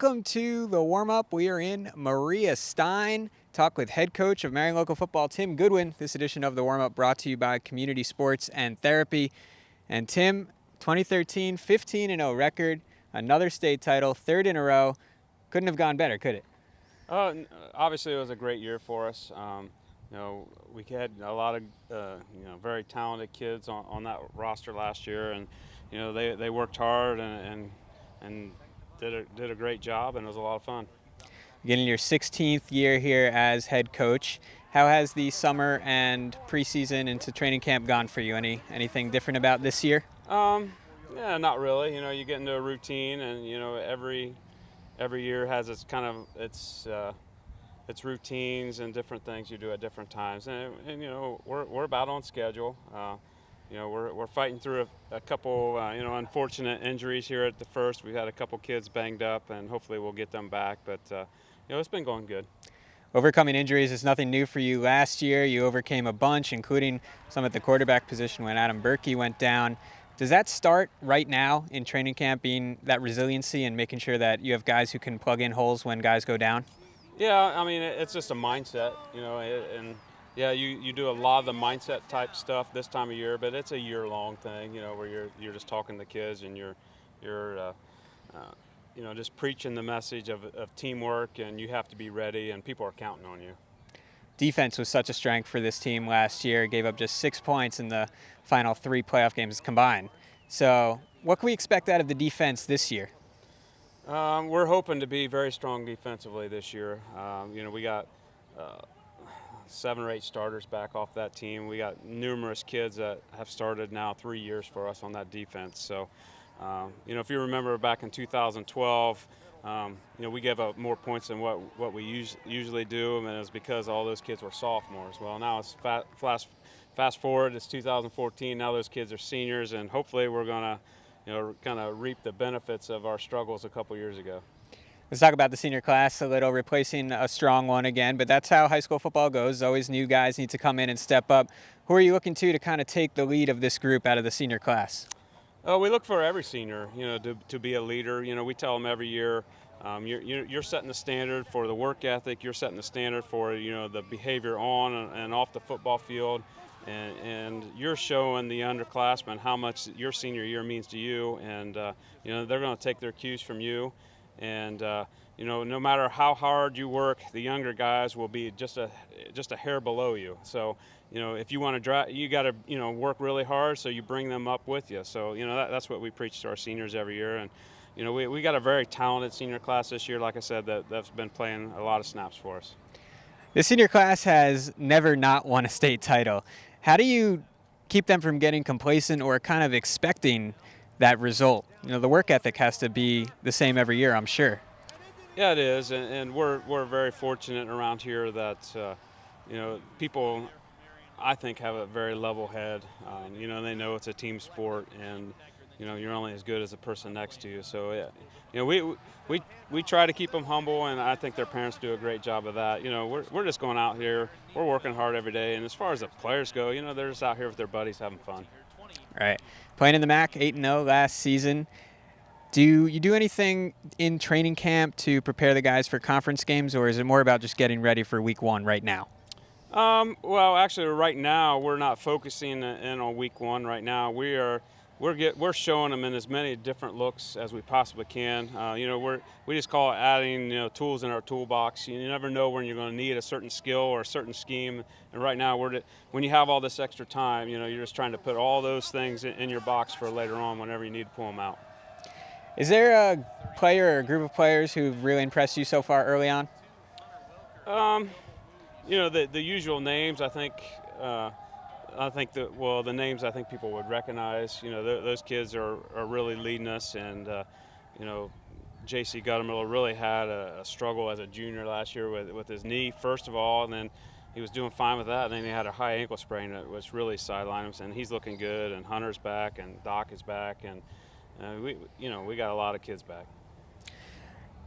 Welcome to the warm-up. We are in Maria Stein. Talk with head coach of Marion Local Football, Tim Goodwin. This edition of the warm-up brought to you by Community Sports and Therapy. And Tim, 2013 15-0 record, another state title, third in a row. Couldn't have gone better, could it? Obviously, it was a great year for us. We had a lot of very talented kids on that roster last year, and they worked hard and did a great job, and it was a lot of fun. Beginning your 16th year here as head coach, how has the summer and preseason into training camp gone for you? Anything different about this year? Yeah, not really. You get into a routine, and every year has its kind of its routines and different things you do at different times, and we're about on schedule. We're fighting through a couple unfortunate injuries here at the first. We've had a couple kids banged up, and hopefully we'll get them back. But it's been going good. Overcoming injuries is nothing new for you. Last year you overcame a bunch, including some at the quarterback position when Adam Berkey went down. Does that start right now in training camp, being that resiliency and making sure that you have guys who can plug in holes when guys go down? Yeah, I mean, it's just a mindset, and yeah, you do a lot of the mindset type stuff this time of year, but it's a year-long thing, where you're just talking to kids, and you're just preaching the message of teamwork, and you have to be ready, and people are counting on you. Defense was such a strength for this team last year. Gave up just 6 points in the final 3 playoff games combined. So what can we expect out of the defense this year? We're hoping to be very strong defensively this year. We got 7 or 8 starters back off that team. We got numerous kids that have started now 3 years for us on that defense. So, if you remember back in 2012, we gave up more points than what we usually do, and it was because all those kids were sophomores. Well, now it's fast forward, it's 2014. Now those kids are seniors, and hopefully we're going to kind of reap the benefits of our struggles a couple years ago. Let's talk about the senior class a little, replacing a strong one again, but that's how high school football goes. Always new guys need to come in and step up. Who are you looking to kind of take the lead of this group out of the senior class? We look for every senior, to be a leader. We tell them every year, you're setting the standard for the work ethic. You're setting the standard for, the behavior on and off the football field. And you're showing the underclassmen how much your senior year means to you, and they're going to take their cues from you, and no matter how hard you work, the younger guys will be just a hair below you. So if you want to drive, you got to work really hard, so you bring them up with you. So that's what we preach to our seniors every year, and we got a very talented senior class this year. Like I said, that's been playing a lot of snaps for us. The senior class has never not won a state title. How do you keep them from getting complacent or kind of expecting that result? The work ethic has to be the same every year, I'm sure. Yeah, it is, and we're very fortunate around here that people, I think, have a very level head. They know it's a team sport, and you're only as good as the person next to you. So we try to keep them humble, and I think their parents do a great job of that. We're just going out here, we're working hard every day, and as far as the players go, they're just out here with their buddies having fun. All right, playing in the MAC, 8-0 last season. Do you do anything in training camp to prepare the guys for conference games, or is it more about just getting ready for week 1 right now? Well, actually, right now we're not focusing in on week 1 right now. We're showing them in as many different looks as we possibly can. We just call it adding tools in our toolbox. You never know when you're going to need a certain skill or a certain scheme. And right now, when you have all this extra time, you're just trying to put all those things in your box for later on whenever you need to pull them out. Is there a player or a group of players who've really impressed you so far early on? The usual names, I think. The names I think people would recognize. Those kids are really leading us, and J.C. Guttermiller really had a struggle as a junior last year with his knee, first of all, and then he was doing fine with that, and then he had a high ankle sprain that was really sidelined him, and he's looking good, and Hunter's back, and Doc is back, and we got a lot of kids back.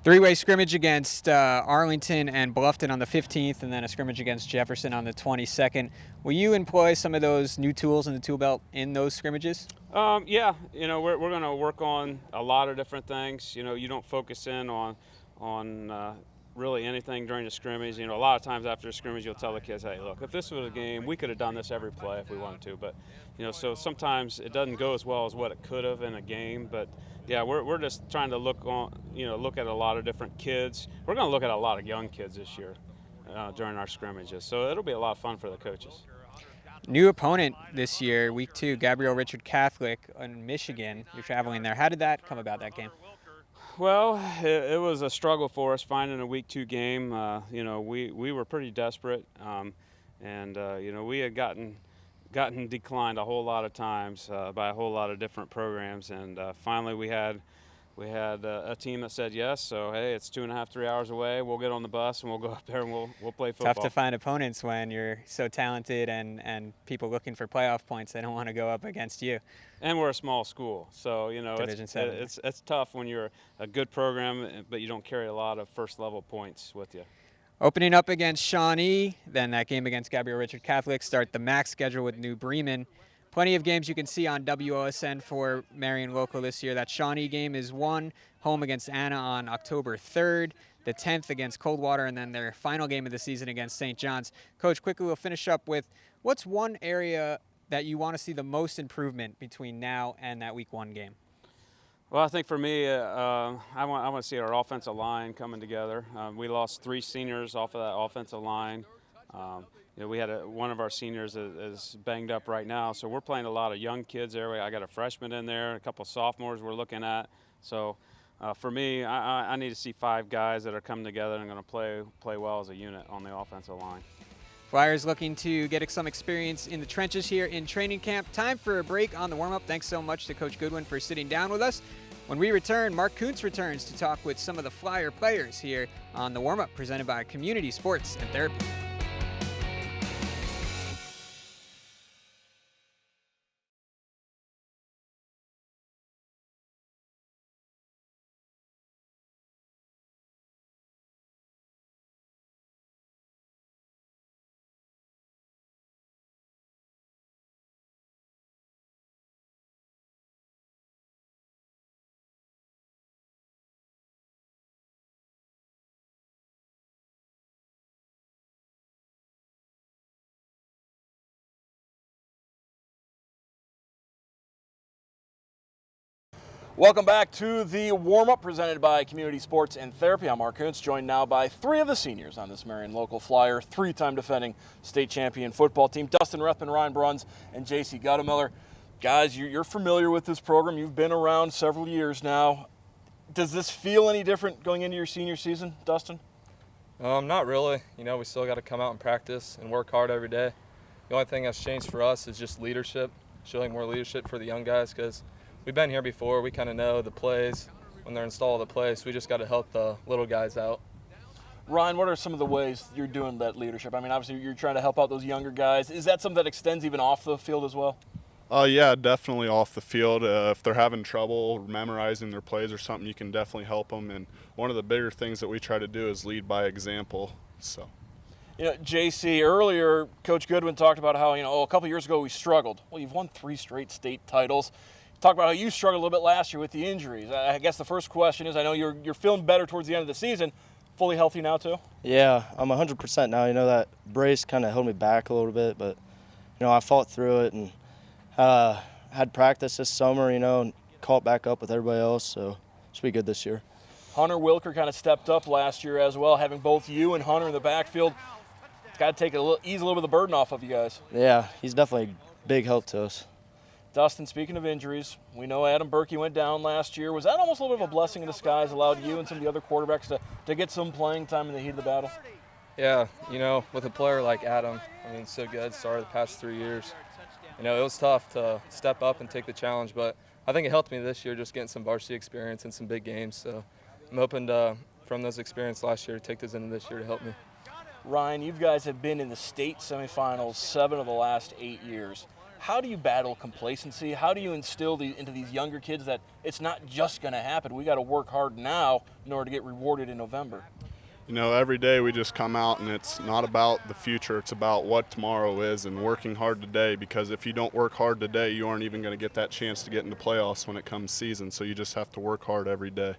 3-way scrimmage against Arlington and Bluffton on the 15th, and then a scrimmage against Jefferson on the 22nd. Will you employ some of those new tools in the tool belt in those scrimmages? Yeah, we're going to work on a lot of different things. You don't focus in on on really anything during the scrimmage. You know, a lot of times after the scrimmage, you'll tell the kids, hey, look, if this was a game, we could have done this every play if we wanted to. But, you know, so sometimes it doesn't go as well as what it could have in a game. But, yeah, we're just trying to look at a lot of different kids. We're going to look at a lot of young kids this year during our scrimmages. So it'll be a lot of fun for the coaches. New opponent this year, week 2, Gabriel Richard Catholic in Michigan. You're traveling there. How did that come about, that game? Well, it was a struggle for us finding a week 2 game. You know, we were pretty desperate, and you know, we had gotten declined a whole lot of times by a whole lot of different programs, and finally we had a team that said yes. So hey, it's 2.5, 3 hours away. We'll get on the bus and we'll go up there and we'll play football. Tough to find opponents when you're so talented and people looking for playoff points. They don't want to go up against you. And we're a small school, so you know it's tough when you're a good program, but you don't carry a lot of first level points with you. Opening up against Shawnee, then that game against Gabriel Richard Catholic. Start the MAC schedule with New Bremen. Plenty of games you can see on WOSN for Marion Local this year. That Shawnee game is one, home against Anna on October 3rd, the 10th against Coldwater, and then their final game of the season against St. John's. Coach, quickly we'll finish up with what's one area that you want to see the most improvement between now and that week 1 game? Well, I think for me, I want to see our offensive line coming together. We lost 3 seniors off of that offensive line. You know, we had one of our seniors is banged up right now, so we're playing a lot of young kids there. I got a freshman in there, a couple of sophomores we're looking at. So for me, I need to see 5 guys that are coming together and going to play well as a unit on the offensive line. Flyers looking to get some experience in the trenches here in training camp. Time for a break on the warm-up. Thanks so much to Coach Goodwin for sitting down with us. When we return, Mark Kuntz returns to talk with some of the Flyer players here on the warm-up presented by Community Sports and Therapy. Welcome back to the warm-up presented by Community Sports and Therapy. I'm Mark Kuntz, joined now by 3 of the seniors on this Marion Local Flyer, 3-time defending state champion football team, Dustin Rethman, Ryan Bruns, and J.C. Guttemiller. Guys, you're familiar with this program. You've been around several years now. Does this feel any different going into your senior season, Dustin? Not really. You know, we still got to come out and practice and work hard every day. The only thing that's changed for us is just leadership, showing more leadership for the young guys, because we've been here before. We kind of know the plays when they're installed the plays. We just got to help the little guys out. Ryan, what are some of the ways you're doing that leadership? I mean, obviously you're trying to help out those younger guys. Is that something that extends even off the field as well? Yeah, definitely off the field. If they're having trouble memorizing their plays or something, you can definitely help them. And one of the bigger things that we try to do is lead by example. So, you know, JC, earlier Coach Goodwin talked about how, a couple years ago we struggled. Well, you've won 3 straight state titles. Talk about how you struggled a little bit last year with the injuries. I guess the first question is, I know you're feeling better towards the end of the season. Fully healthy now too? Yeah, I'm 100% now. You know, that brace kind of held me back a little bit, but, I fought through it and had practice this summer, and caught back up with everybody else, so it should be good this year. Hunter Wilker kind of stepped up last year as well, having both you and Hunter in the backfield. It's got to ease a little bit of the burden off of you guys. Yeah, he's definitely a big help to us. Dustin, speaking of injuries, we know Adam Berkey went down last year. Was that almost a little bit of a blessing in disguise, allowed you and some of the other quarterbacks to get some playing time in the heat of the battle? Yeah, with a player like Adam, so good, started the past 3 years. It was tough to step up and take the challenge, but I think it helped me this year just getting some varsity experience and some big games. So I'm hoping to, from those experiences last year, to take those into this year to help me. Ryan, you guys have been in the state semifinals 7 of the last 8 years. How do you battle complacency? How do you instill into these younger kids that it's not just going to happen? We got to work hard now in order to get rewarded in November. Every day we just come out and it's not about the future. It's about what tomorrow is and working hard today, because if you don't work hard today, you aren't even going to get that chance to get into playoffs when it comes season. So you just have to work hard every day.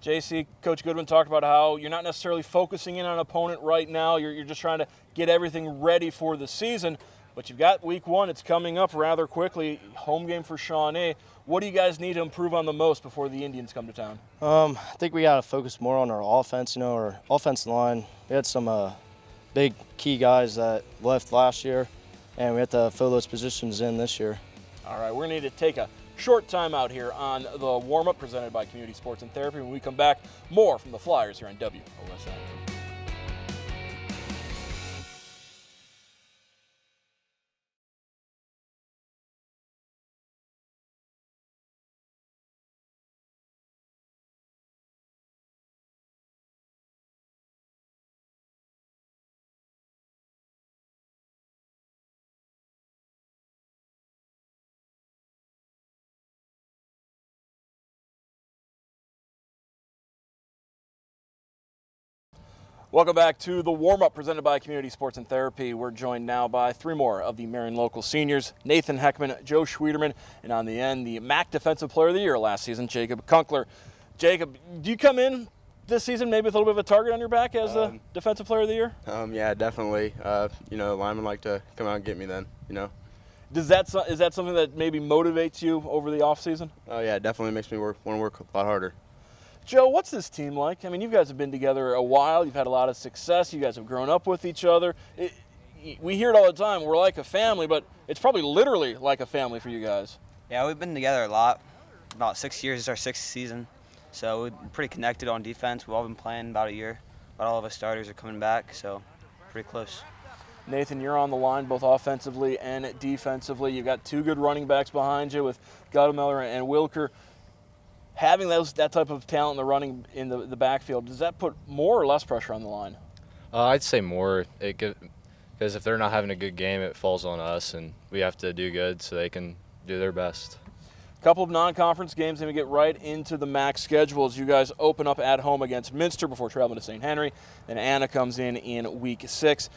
JC, Coach Goodwin talked about how you're not necessarily focusing in on an opponent right now. You're just trying to get everything ready for the season. But you've got week 1. It's coming up rather quickly. Home game for Shawnee. What do you guys need to improve on the most before the Indians come to town? I think we got to focus more on our offense. Our offensive line. We had some big key guys that left last year, and we have to fill those positions in this year. All right, we're going to need to take a short time out here on the warm-up presented by Community Sports and Therapy. When we come back, more from the Flyers here on WOSN. Welcome back to the warm-up presented by Community Sports and Therapy. We're joined now by 3 more of the Marion local seniors, Nathan Heckman, Joe Schwederman, and on the end, the MAC Defensive Player of the Year last season, Jacob Kunkler. Jacob, do you come in this season maybe with a little bit of a target on your back as the Defensive Player of the Year? Yeah, definitely. Linemen like to come out and get me then, Is that something that maybe motivates you over the offseason? Oh, yeah, it definitely makes me want to work a lot harder. Joe, what's this team like? I mean, you guys have been together a while. You've had a lot of success. You guys have grown up with each other. We hear it all the time. We're like a family, but it's probably literally like a family for you guys. Yeah, we've been together a lot. About 6 years is our 6th season. So we're pretty connected on defense. We've all been playing about a year. About all of us starters are coming back, so pretty close. Nathan, you're on the line both offensively and defensively. You've got 2 good running backs behind you with Guttemiller and Wilker. Having that type of talent in the running in the backfield, does that put more or less pressure on the line? I'd say more, because if they're not having a good game, it falls on us, and we have to do good so they can do their best. A couple of non-conference games, then we get right into the MAC schedule as you guys open up at home against Minster before traveling to St. Henry. Then Anna comes in week 6.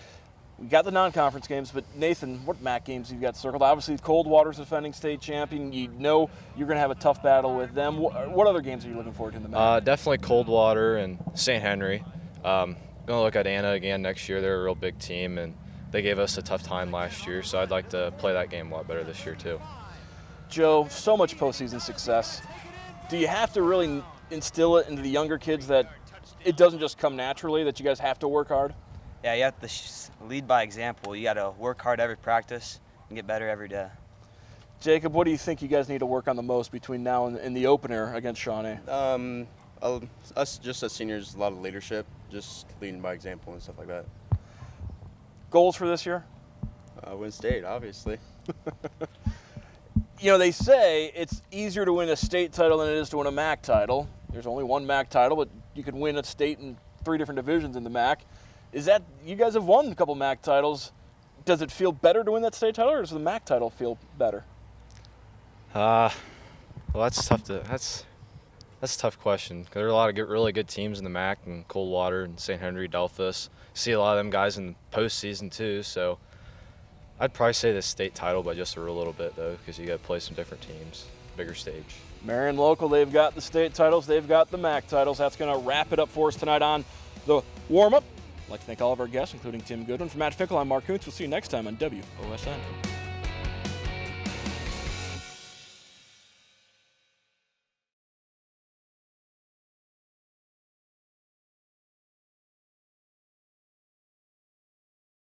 We got the non-conference games, but Nathan, what MAC games have you got circled? Obviously, Coldwater's defending state champion. You know you're going to have a tough battle with them. What other games are you looking forward to in the MAC? Definitely Coldwater and St. Henry. Going to look at Anna again next year. They're a real big team, and they gave us a tough time last year, so I'd like to play that game a lot better this year too. Joe, so much postseason success. Do you have to really instill it into the younger kids that it doesn't just come naturally, that you guys have to work hard? Yeah, you have to lead by example. You got to work hard every practice and get better every day. Jacob, what do you think you guys need to work on the most between now and the opener against Shawnee? Us just as seniors, a lot of leadership, just leading by example and stuff like that. Goals for this year? Win state, obviously. They say it's easier to win a state title than it is to win a MAC title. There's only one MAC title, but you can win a state in 3 different divisions in the MAC. You guys have won a couple MAC titles. Does it feel better to win that state title, or does the MAC title feel better? Well, that's tough that's a tough question. There are a lot of really good teams in the MAC, and Coldwater and St. Henry, Delphus. See a lot of them guys in the postseason too. So I'd probably say the state title by just a little bit though, because you got to play some different teams, bigger stage. Marion local, they've got the state titles, they've got the MAC titles. That's going to wrap it up for us tonight on the warm-up. I'd like to thank all of our guests, including Tim Goodwin. For Matt Fickle, I'm Mark Kuntz. We'll see you next time on WOSN.